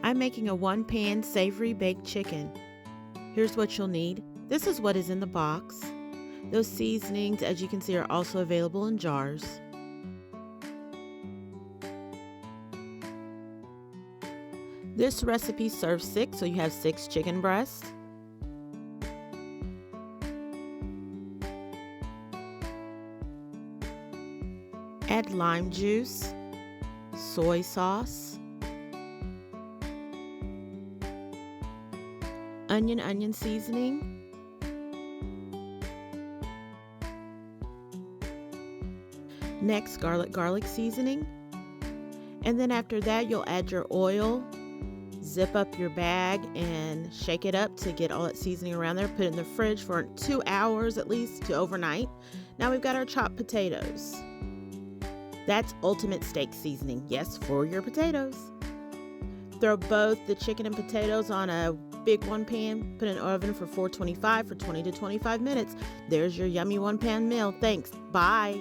I'm making a one-pan savory baked chicken. Here's what you'll need. This is what is in the box. Those seasonings, as you can see, are also available in jars. This recipe serves 6, so you have 6 chicken breasts. Add lime juice, soy sauce, onion seasoning, next garlic seasoning, and then after that you'll add your oil. Zip up your bag and shake it up to get all that seasoning around there. Put it in the fridge for 2 hours at least, to overnight. Now we've got our chopped potatoes. That's ultimate steak seasoning, yes, for your potatoes. Throw both the chicken and potatoes on a big one pan. Put in an oven for 425 for 20 to 25 minutes. There's your yummy one pan meal. Thanks. Bye.